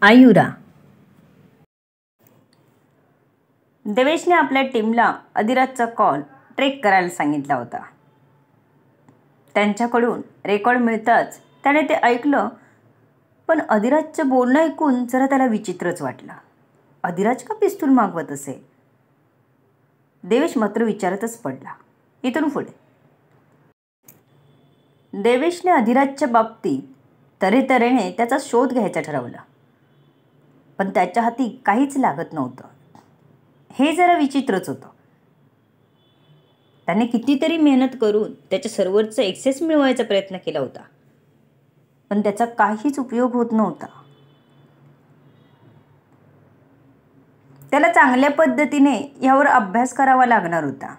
आयुरा. देवेशने आपल्या टीमला अधिराजचा call trek करायला सांगितला होता. त्यांच्याकडून रेकॉर्ड मिळताच त्याने ते ऐकलं, पण अधिराजचं बोलणं ऐकून जरा त्याला विचित्रच वाटलं. अधिराज का पिस्तूल मागवत असे? देवेश मात्र विचारतच पडला. इथून पुढे देवेशने अधिराजच्या बाबतीत तऱ्हेतऱ्हेने त्याचा शोध घ्यायचा ठरवला, पण त्याच्या हाती काहीच लागत नव्हतं. हे जरा विचित्रच होतं. त्याने कितीतरी मेहनत करून त्याच्या सर्व्हरचा ॲक्सेस मिळवायचा प्रयत्न केला होता, पण त्याचा काहीच उपयोग होत नव्हता. त्याला चांगल्या पद्धतीने यावर अभ्यास करावा लागणार होता.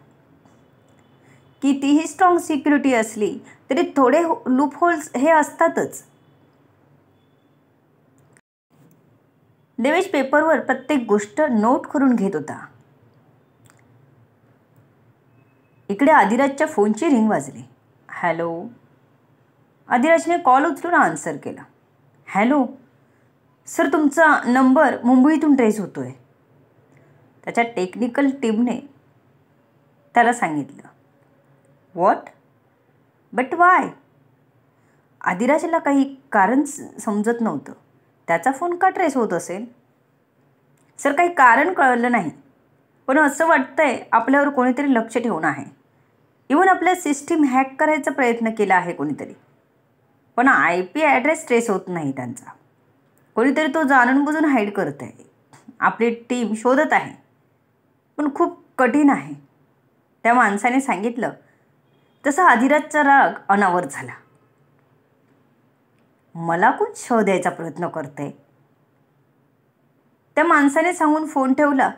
कितीही स्ट्रॉंग सिक्युरिटी असली तरी थोडे लूप होल्स हे असतातच. देवेश पेपरवर प्रत्येक गोष्ट नोट करून घेत होता. इकडे अधिराजच्या फोनची रिंग वाजली. हॅलो. अधिराजने कॉल उचलून आन्सर केला. हॅलो सर, तुमचा नंबर मुंबईतून ट्रेस होतोय, त्याच्या टेक्निकल टीमने त्याला सांगितलं. व्हॉट? But why? अधिराजला काही कारण समजत नव्हतं. त्याचा फोन का ट्रेस होत असेल? सर, काही कारण कळलं नाही, पण असं वाटतंय आपल्यावर कोणीतरी लक्ष ठेवून आहे. इव्हन आपल्या सिस्टीम हॅक करायचा प्रयत्न केला आहे कोणीतरी, पण IP ॲड्रेस ट्रेस होत नाही त्यांचा. कोणीतरी तो जाणून बुजून हाईड करत आहे. आपली टीम शोधत आहे, पण खूप कठीण आहे, त्या माणसाने सांगितलं. तसा अधिराजचा राग अनावर झाला. मला कोण शोध द्यायचा प्रयत्न करते? त्या माणसाने सांगून फोन ठेवला.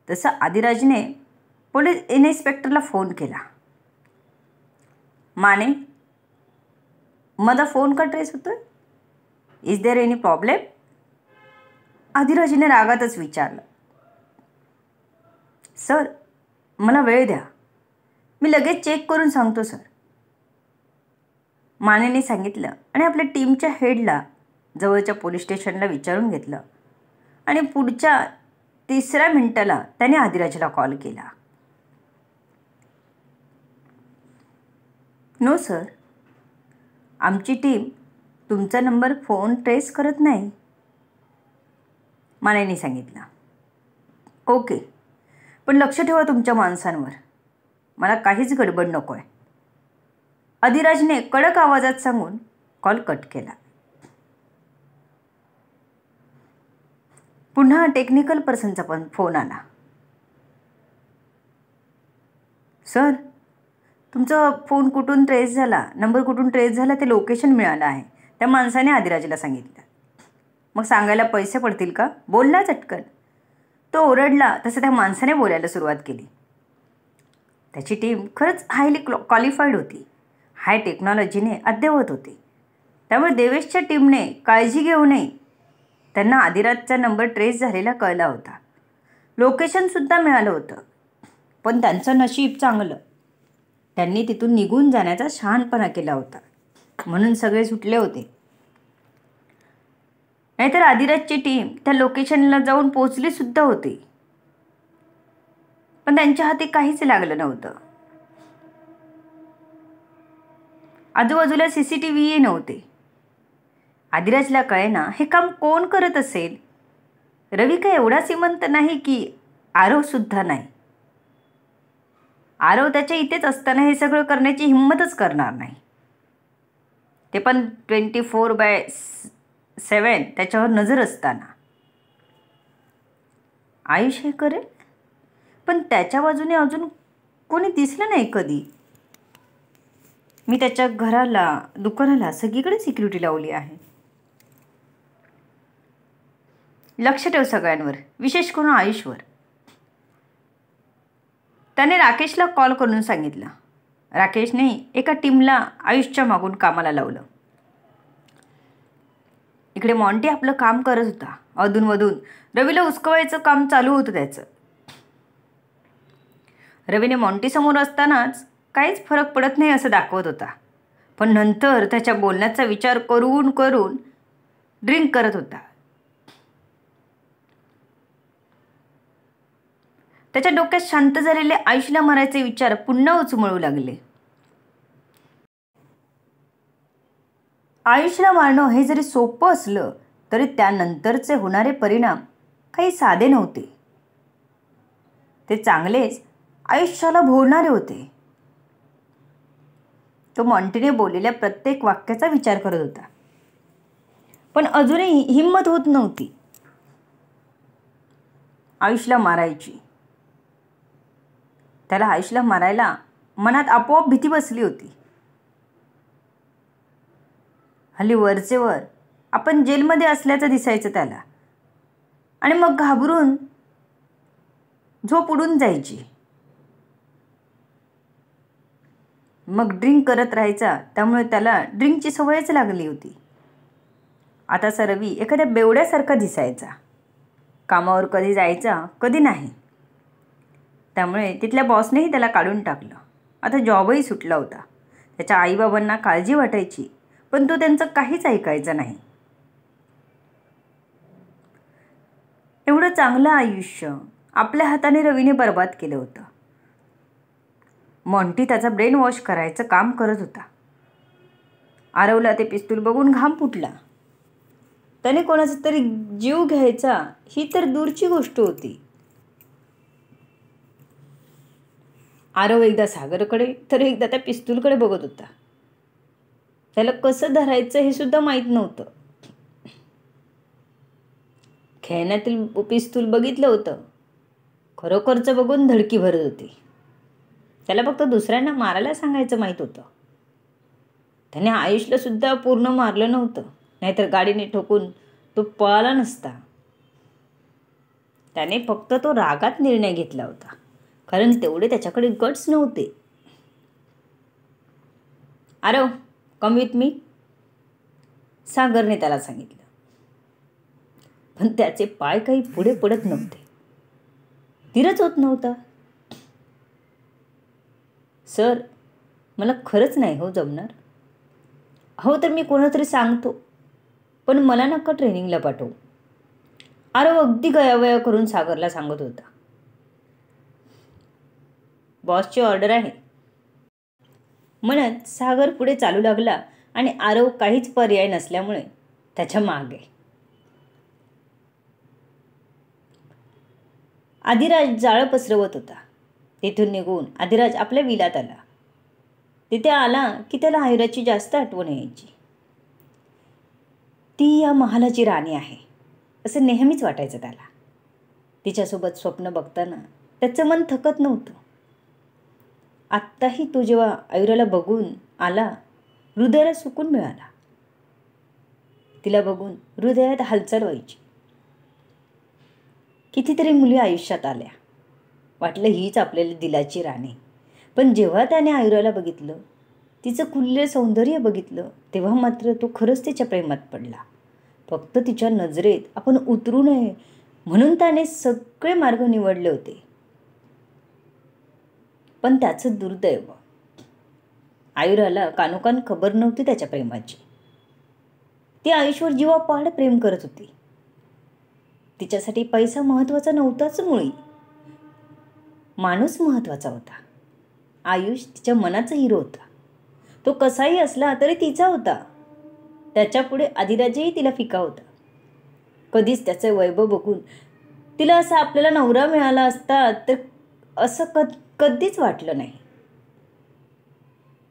तसं अधिराजने पोलीस इन्स्पेक्टरला फोन केला. माने, माझा फोन का ट्रेस होतोय? Is there any problem? अधिराजने रागातच विचारलं. सर, मला वेळ द्या, मी लगेच चेक करून सांगतो सर, मानेने सांगितलं आणि आपल्या टीमच्या हेडला जवळच्या पोलीस स्टेशनला विचारून घेतलं. आणि पुढच्या 3 मिनिटाला त्याने अधिराजला कॉल केला. नो सर, आमची टीम तुमचा नंबर फोन ट्रेस करत नाही, मानेने सांगितलं. ओके, पण लक्ष ठेवा तुमच्या माणसांवर, मला काहीच गडबड नको आहे, अधिराजने कडक आवाजात सांगून कॉल कट केला. पुन्हा टेक्निकल पर्सनचा पण फोन आला. सर, तुमचा फोन कुठून ट्रेस झाला, नंबर कुठून ट्रेस झाला ते लोकेशन मिळालं आहे, त्या माणसाने अधिराजला सांगितलं. मग सांगायला पैसे पडतील का? बोलला चटकन. तो ओरडला तसं त्या माणसाने बोलायला सुरुवात केली. त्याची टीम खरंच हायली क्वालिफाईड होती, हाय टेक्नॉलॉजीने अद्ययावत होती. त्यामुळे देवेशच्या टीमने काळजी घेऊनही त्यांना अधिराजचा नंबर ट्रेस झालेला कळला होता. लोकेशनसुद्धा मिळालं होतं. पण त्यांचं नशीब चांगलं, त्यांनी तिथून निघून जाण्याचा शहाणपणा केला होता, म्हणून सगळे सुटले होते. नाहीतर अधिराजची टीम त्या लोकेशनला जाऊन पोचली सुद्धा होती, पण त्यांच्या हाती काहीच लागलं नव्हतं. आजूबाजूला CCTVही नव्हते. अधिराजला कळेना हे काम कोण करत असेल. रवी काय एवढा श्रीमंत नाही की आरव सुद्धा नाही. आरव त्याच्या इथेच असताना हे सगळं करण्याची हिंमतच करणार नाही, ते पण 24/7 त्याच्यावर नजर असताना. आयुष हे करेल, पण त्याच्या बाजूने अजून कोणी दिसलं नाही कधी. मी त्याच्या घराला, दुकानाला सगळीकडे सिक्युरिटी लावली आहे. लक्ष ठेव सगळ्यांवर, विशेष करून आयुषवर, त्याने राकेशला कॉल करून सांगितलं. राकेशने एका टीमला आयुषच्या मागून कामाला लावलं. इकडे मॉन्टी आपलं काम करत होता. अधूनमधून रवीला उचकवायचं काम चालू होतं त्याचं. रवीने मॉन्टीसमोर असतानाच काहीच फरक पडत नाही असं दाखवत होता, पण नंतर त्याच्या बोलण्याचा विचार करून ड्रिंक करत होता. त्याच्या डोक्यात शांत झालेले आयुषला मारायचे विचार पुन्हा उचमळू लागले. आयुषला मारणं हे जरी सोपं असलं तरी त्यानंतरचे होणारे परिणाम काही साधे नव्हते. ते चांगलेच आयुष्याला भोवणारे होते. तो मॉन्टीने बोललेल्या प्रत्येक वाक्याचा विचार करत होता, पण अजूनही हिंमत होत नव्हती आयुषला मारायची. त्याला आयुषला मारायला मनात आपोआप भीती बसली होती. हल्ली वरचे वर आपण जेलमध्ये असल्याचं दिसायचं त्याला, आणि मग घाबरून झोप उडून जायची. मग ड्रिंक करत राहायचा, त्यामुळे त्याला ड्रिंकची सवयच लागली होती. आताचा रवी एखाद्या बेवड्यासारखा दिसायचा. कामावर कधी जायचा कधी नाही. त्यामुळे तिथल्या बॉसनेही त्याला काढून टाकलं. आता जॉबही सुटला होता. त्याच्या आईबाबांना काळजी वाटायची, पण तो त्यांचं काहीच ऐकायचं नाही. एवढं चांगलं आयुष्य आपल्या हाताने रवीने बर्बाद केलं होतं. मॉन्टी त्याचा ब्रेन वॉश करायचं काम करत होता. आरवला ते पिस्तूल बघून घाम फुटला. त्याने कोणाचा तरी जीव घ्यायचा ही तर दूरची गोष्ट होती. आरव एकदा सागरकडे तर एकदा त्या पिस्तूलकडे बघत होता. त्याला कसं धरायचं हे सुद्धा माहीत नव्हतं. खेळण्यातील पिस्तूल बघितलं होतं, खरोखरचं बघून धडकी भरत होती. त्याला फक्त दुसऱ्यांना मारायला सांगायचं माहीत होतं. त्याने आयुषला सुद्धा पूर्ण मारलं नव्हतं, नाहीतर गाडीने ठोकून तो पळाला नसता. त्याने फक्त तो रागात निर्णय घेतला होता, कारण तेवढे त्याच्याकडे गट्स नव्हते. आरव, कम विथ मी, सागरने त्याला सांगितलं. पण त्याचे पाय काही पुढे पडत नव्हते. धीरच होत नव्हता. सर, मला खरंच नाही हो जमणार. हो तर मी कोणातरी सांगतो, पण मला नका ट्रेनिंगला पाठवू. आरव अगदी गयावया करून सागरला सांगत होता. बॉसची ऑर्डर आहे म्हणत सागर पुढे चालू लागला, आणि आरव काहीच पर्याय नसल्यामुळे त्याच्या मागे. आदिराज जाळं पसरवत होता. तिथून निघून आदिराज आपल्या विलात आला. तिथे आला की त्याला आयुराची जास्त आठवण यायची. ती या महालाची राणी आहे असं नेहमीच वाटायचं त्याला. तिच्यासोबत स्वप्न बघताना त्याचं मन थकत नव्हतं. आत्ताही तो जेव्हा आयुराला बघून आला, हृदयाला सुकून मिळाला. तिला बघून हृदयात हालचाल व्हायची. कितीतरी मुली आयुष्यात आल्या, वाटलं हीच आपल्याला दिलाची राणी. पण जेव्हा त्याने आयुराला बघितलं, तिचं खुललेलं सौंदर्य बघितलं, तेव्हा मात्र तो खरंच तिच्या प्रेमात पडला. फक्त तिच्या नजरेत आपण उतरू नये म्हणून त्याने सगळे मार्ग निवडले होते. पण त्याचं दुर्दैव, आयुराला कानोकान खबर नव्हती त्याच्या प्रेमाची. ती आयुष्यावर जीवापाड प्रेम करत होती. तिच्यासाठी पैसा महत्त्वाचा नव्हताच मुळी. माणूस महत्त्वाचा होता. आयुष तिच्या मनाचा हिरो होता. तो कसाही असला तरी तिचा होता. त्याच्यापुढे आदिराजही तिला फिका होता. कधीच त्याचे वैभव बघून तिला असा आपल्याला नवरा मिळाला असता तर असं कधीच वाटलं नाही.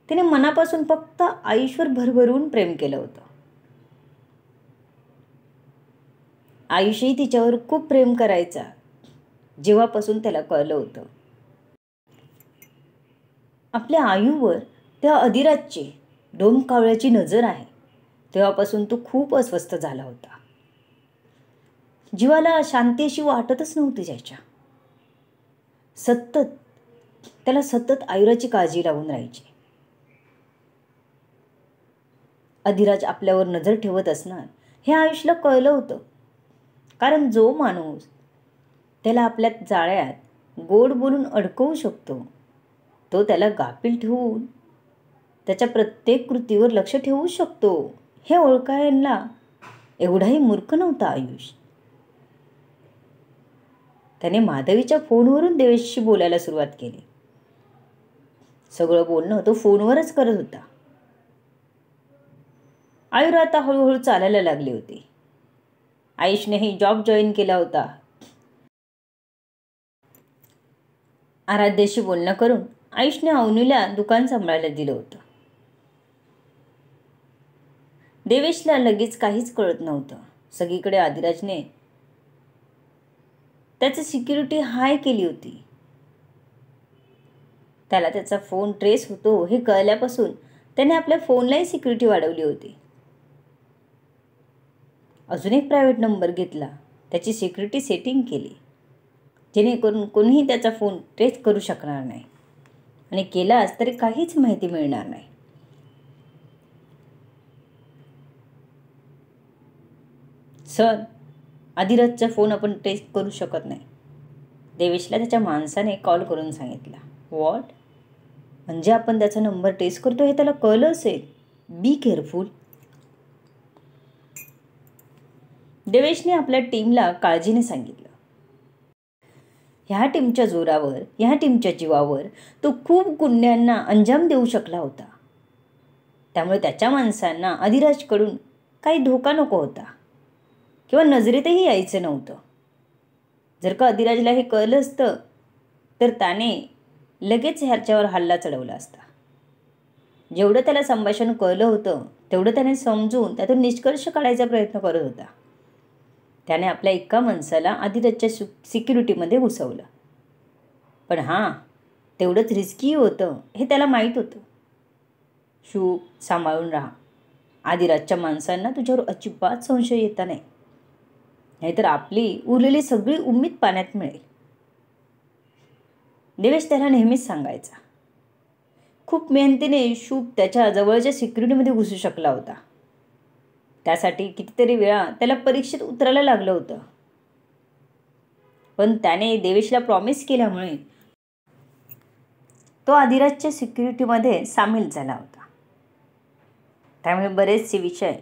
तिने मनापासून फक्त आयुषवर भरभरून प्रेम केलं होतं. आयुषही तिच्यावर खूप प्रेम करायचा जेव्हापासून त्याला कळलं होतं. आपल्या आयुवर त्या अधिराजची डोमकावळ्याची नजर आहे तेव्हापासून तो खूप अस्वस्थ झाला होता. जीवाला शांती अशी वाटतच नव्हती त्याच्या. त्याला सतत आयुराची काळजी लागून राहायची. अधिराज आपल्यावर नजर ठेवत असणार हे आयुषला कळलं होतं. कारण जो माणूस त्याला आपल्या जाळ्यात गोड बोलून अडकवू शकतो, तो त्याला गाफील ठेवून त्याच्या प्रत्येक कृतीवर लक्ष ठेवू शकतो, हे ओळखायला एवढाही मूर्ख नव्हता आयुष. त्याने माधवीच्या फोनवरून देवेशशी बोलायला सुरुवात केली. सगळं बोलणं तो फोनवरच करत होता. आयुर आता हळूहळू चालायला लागली होती. आयुषनेही जॉब जॉईन केला होता. आराध्याशी बोलणं करून आयुषने अवनीला दुकान सांभाळायला दिलं होतं. देवेशला लगेच काहीच कळत नव्हतं. सगळीकडे आदिराजने त्याची सिक्युरिटी हाय केली होती. त्याला त्याचा फोन ट्रेस होतो हे कळल्यापासून त्याने आपल्या फोनलाही सिक्युरिटी वाढवली होती. अजून एक प्रायव्हेट नंबर घेतला, त्याची सिक्युरिटी सेटिंग केली, जेणेकरून कोणीही त्याचा फोन ट्रेस करू शकणार नाही आणि केलाच तरी काहीच माहिती मिळणार नाही. सर, आदिराजचा फोन आपण ट्रेस करू शकत नाही, देवेशला त्याच्या माणसाने कॉल करून सांगितला. व्हॉट? म्हणजे आपण त्याचा नंबर ट्रेस करतो हे त्याला कळलं असेल. Be careful. देवेशने आपल्या टीमला काळजीने सांगितलं. ह्या टीमच्या जोरावर, ह्या टीमच्या जीवावर तो खूप गुन्ह्यांना अंजाम देऊ शकला होता. त्यामुळे त्याच्या माणसांना आदिराजकडून काही धोका नको होता किंवा नजरेतही यायचं नव्हतं. जर का आदिराजला हे कळलं असतं तर त्याने लगेच ह्याच्यावर हल्ला चढवला असता. जेवढं त्याला संभाषण कळलं होतं तेवढं त्याने समजून त्यातून निष्कर्ष काढायचा प्रयत्न करत होता. त्याने आपल्या एका माणसाला आदिराजच्या सिक्युरिटीमध्ये घुसवलं. पण हां, तेवढंच रिस्की होतं हे त्याला माहीत होतं. शुभ, सांभाळून राहा. आदिराजच्या माणसांना तुझ्यावर अजिबात संशय येता नाही, नाहीतर आपली उरलेली सगळी उम्मीद पाण्यात मिळेल. देवेश त्याला नेहमीच सांगायचा. खूप मेहनतीने शुभ त्याच्या जवळच्या सिक्युरिटीमध्ये घुसू शकला होता. त्यासाठी कितीतरी वेळा त्याला परीक्षेत उतरायला लागलं होतं. पण त्याने देवेशला प्रॉमिस केल्यामुळे तो आदिराजच्या सिक्युरिटीमध्ये सामील झाला होता. त्यामुळे बरेचसे विषय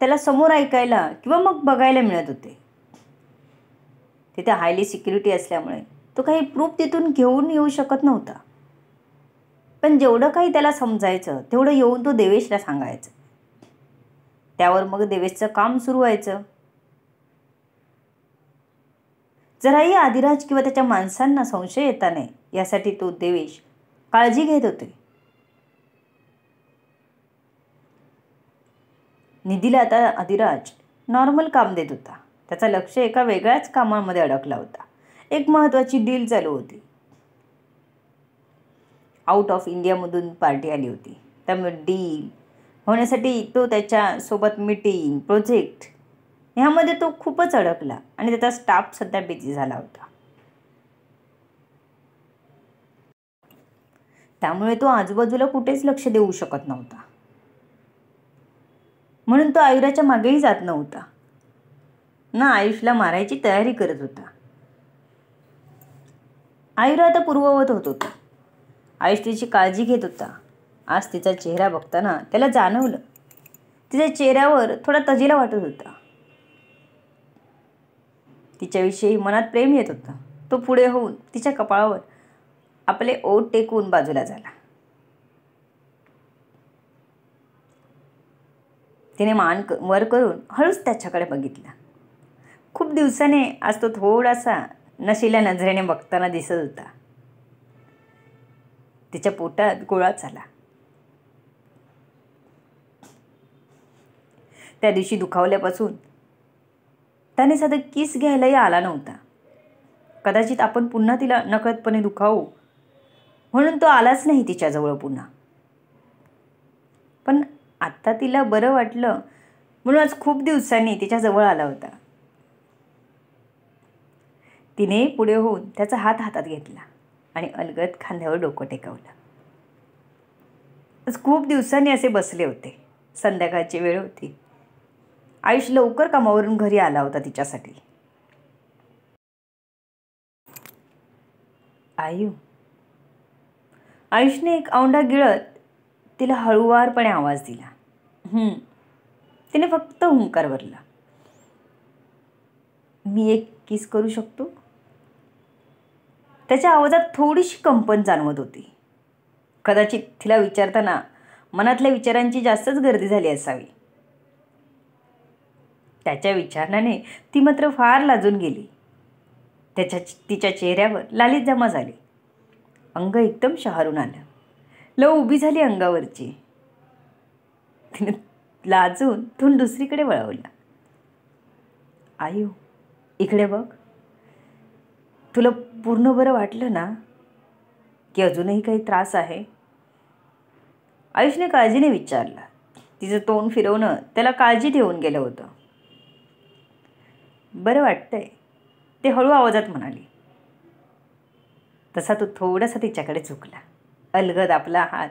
त्याला समोर ऐकायला किंवा मग बघायला मिळत होते. तिथे हायली सिक्युरिटी असल्यामुळे तो काही प्रूफ तिथून घेऊन येऊ शकत नव्हता. पण जेवढं काही त्याला समजायचं तेवढं येऊन तो देवेशला सांगायचं. त्यावर मग देवेशचं काम सुरू व्हायचं. जराही आदिराज किंवा त्याच्या माणसांना संशय येता नाही यासाठी तो देवेश काळजी घेत होते. निधीला आता आदिराज नॉर्मल काम देत होता. त्याचा लक्ष एका वेगळ्याच कामामध्ये अडकला होता. एक महत्त्वाची डील चालू होती. आउट ऑफ इंडियामधून पार्टी आली होती. त्यामुळे डील होण्यासाठी तो त्याच्यासोबत मीटिंग, प्रोजेक्ट ह्यामध्ये तो खूपच अडकला आणि त्याचा स्टाफ सध्या बिझी झाला होता. त्यामुळे तो आजूबाजूला कुठेच लक्ष देऊ शकत नव्हता. म्हणून तो आयुराच्या मागेही जात नव्हता ना आयुषला मारायची तयारी करत होता. आयुर आता पूर्ववत होत होता. आयुष तिची काळजी घेत होता. आज तिचा चेहरा बघताना त्याला जाणवलं तिच्या चेहऱ्यावर थोडा तजेला वाटत होता. तिच्याविषयी मनात प्रेम येत होतं. तो पुढे होऊन तिच्या कपाळावर आपले ओठ टेकून बाजूला झाला. तिने मान वर करून हळूच त्याच्याकडे बघितलं. खूप दिवसाने आज तो थोडासा नशिल्या नजरेने बघताना दिसत होता. तिच्या पोटात गोळाच आला. त्या दिवशी दुखावल्यापासून त्याने साधं किस घ्यायलाही आला नव्हता. कदाचित आपण पुन्हा तिला नकळतपणे दुखावू म्हणून तो आलाच नाही तिच्याजवळ पुन्हा. पण आत्ता तिला बरं वाटलं म्हणून आज खूप दिवसांनी तिच्याजवळ आला होता. तिने पुढे होऊन त्याचा हात हातात घेतला आणि अलगद खांद्यावर डोकं टेकवलं. आज खूप दिवसांनी असे बसले होते. संध्याकाळची वेळ होती. आयुष लवकर कामावरून घरी आला होता तिच्यासाठी. आयुषने एक औंढा गिळत तिला हळुवारपणे आवाज दिला. तिने फक्त हुंकार भरला. मी एक किस करू शकतो? त्याच्या आवाजात थोडीशी कंपन जाणवत होती. कदाचित तिला विचारताना मनातल्या विचारांची जास्तच गर्दी झाली असावी. त्याच्या विचारण्याने ती मात्र फार लाजून गेली. तिच्या चेहऱ्यावर लाली जमा झाली. अंग एकदम शहारून आलं. लव उभी झाली अंगावरची. तिने लाजून तोंड दुसरीकडे वळवलं. आयु, इकडे बघ. तुला पूर्ण बरं वाटलं ना, की अजूनही काही त्रास आहे? आयुषने काळजीने विचारलं. तिचं तोंड फिरवणं त्याला काळजी ठेवून गेलं होतं. बरं वाटतंय, ते हळू आवाजात म्हणाली. तसा तो थोडासा तिच्याकडे झुकला. अलगद आपला हात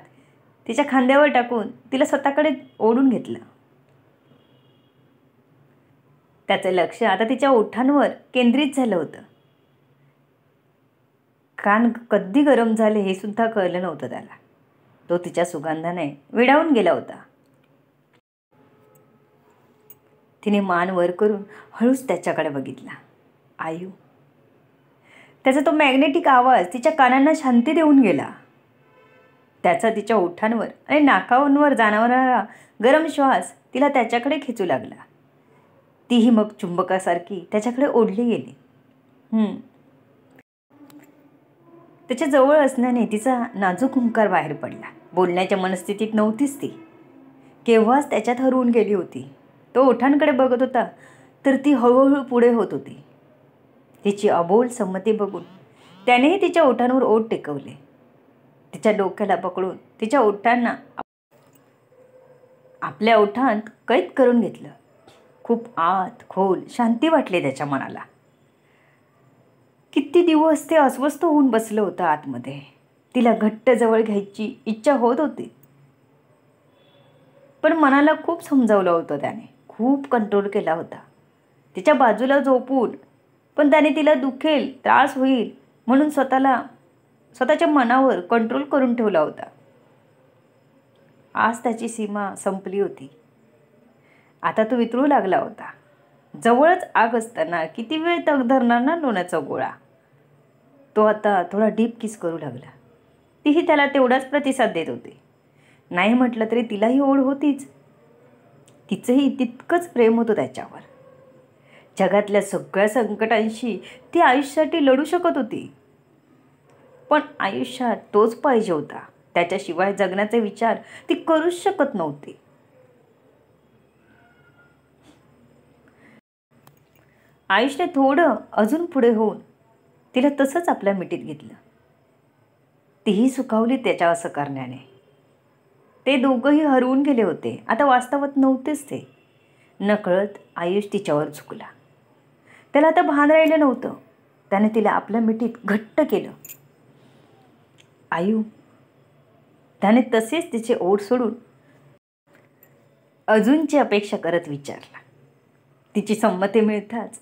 तिच्या खांद्यावर टाकून तिला स्वतःकडे ओढून घेतलं. त्याचं लक्ष आता तिच्या ओठांवर केंद्रित झालं होतं. कान कधी गरम झाले हे सुद्धा कळलं नव्हतं त्याला. तो तिच्या सुगंधाने वेडावून गेला होता. तिने मान वर करून हळूच त्याच्याकडे बघितला. आयु. त्याचा तो मॅग्नेटिक आवाज तिच्या कानांना शांती देऊन गेला. त्याचा तिच्या ओठांवर आणि नाकांवर जाणवणारा गरम श्वास तिला त्याच्याकडे खेचू लागला. तीही मग चुंबकासारखी त्याच्याकडे ओढली गेली. त्याच्या जवळ असण्याने तिचा नाजूक हुंकार बाहेर पडला. बोलण्याच्या मनस्थितीत नव्हतीच ती. केव्हाच त्याच्यात हरवून गेली होती. तो ओठांकडे बघत होता तर ती हळूहळू पुढे होत होती. तिची अबोल संमती बघून त्यानेही तिच्या ओठांवर ओठ टेकवले. तिच्या डोक्याला पकडून तिच्या ओठांना आपल्या ओठांत कैद करून घेतलं. खूप आत खोल शांती वाटली त्याच्या मनाला. किती दिवस ते अस्वस्थ होऊन बसलं होतं आतमध्ये. तिला घट्ट जवळ घ्यायची इच्छा होत होती, पण मनाला खूप समजावलं होतं त्याने. खूप कंट्रोल केला होता. तिच्या बाजूला झोपून, पण त्याने तिला दुखेल, त्रास होईल म्हणून स्वतःच्या मनावर कंट्रोल करून ठेवला होता. आज त्याची सीमा संपली होती. आता तो वितळू लागला होता. जवळच आग असताना किती वेळ तग धरणार ना लोण्याचा गोळा. तो आता थोडा डीप किस करू लागला. तीही त्याला तेवढाच प्रतिसाद देत होती. नाही म्हटलं तरी तिलाही ओढ होतीच. तिचंही तितकंच प्रेम होतं त्याच्यावर. जगातल्या सगळ्या संकटांशी ती आयुष्यासाठी लढू शकत होती, पण आयुष्यात तोच पाहिजे होता. त्याच्याशिवाय जगण्याचे विचार ती करूच शकत नव्हती. आयुषने थोडं अजून पुढे होऊन तिला तसंच आपल्या मिठीत घेतलं. तीही सुखावली त्याच्या असं करण्याने. ते दोघंही हरवून गेले होते. आता वास्तवात नव्हतेच ते. नकळत आयुष तिच्यावर झुकला. त्याला आता भान राहिलं नव्हतं. त्याने तिला आपल्या मिठीत घट्ट केलं. आयु. त्याने तसेच तिचे ओठ सोडून अजूनची अपेक्षा करत विचारला. तिची संमती मिळताच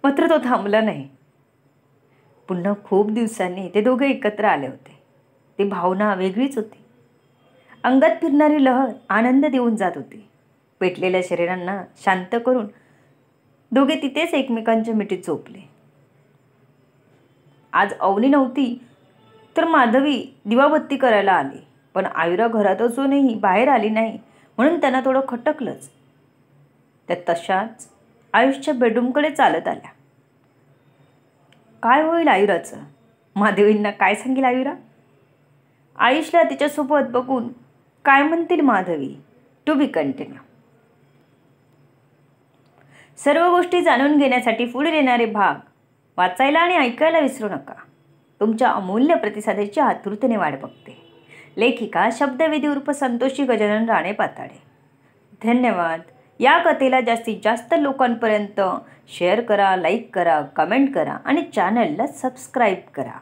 मात्र तो थांबला नाही. पुन्हा खूप दिवसांनी ते दोघे एकत्र आले होते. ती भावना वेगळीच होती. अंगात फिरणारी लहर आनंद देऊन जात होती. पेटलेल्या शरीरांना शांत करून दोघे तिथेच एकमेकांच्या मिठीत झोपले. आज अवनी नव्हती तर माधवी दिवाबत्ती करायला आली, पण आयुरा घरात असूनही बाहेर आली नाही म्हणून त्यांना थोडं खटकलंच. त्या तशाच आयुषच्या बेडरूमकडे चालत आल्या. काय होईल आयुराचं? माधवींना काय सांगेल आयुरा? आयुषला तिच्यासोबत बघून काय म्हणतील माधवी? To be continue. सर्व गोष्टी जाणून घेण्यासाठी पुढे येणारे भाग वाचायला आणि ऐकायला विसरू नका. तुमच्या अमूल्य प्रतिसादाची आतुरतेने वाट बघते. लेखिका शब्दवेदी उर्फ संतोषी गजानन राणे पाताडे. धन्यवाद. या कथेला जास्तीत जास्त लोकांपर्यंत शेअर करा, लाईक करा, कमेंट करा आणि चॅनलला सबस्क्राईब करा.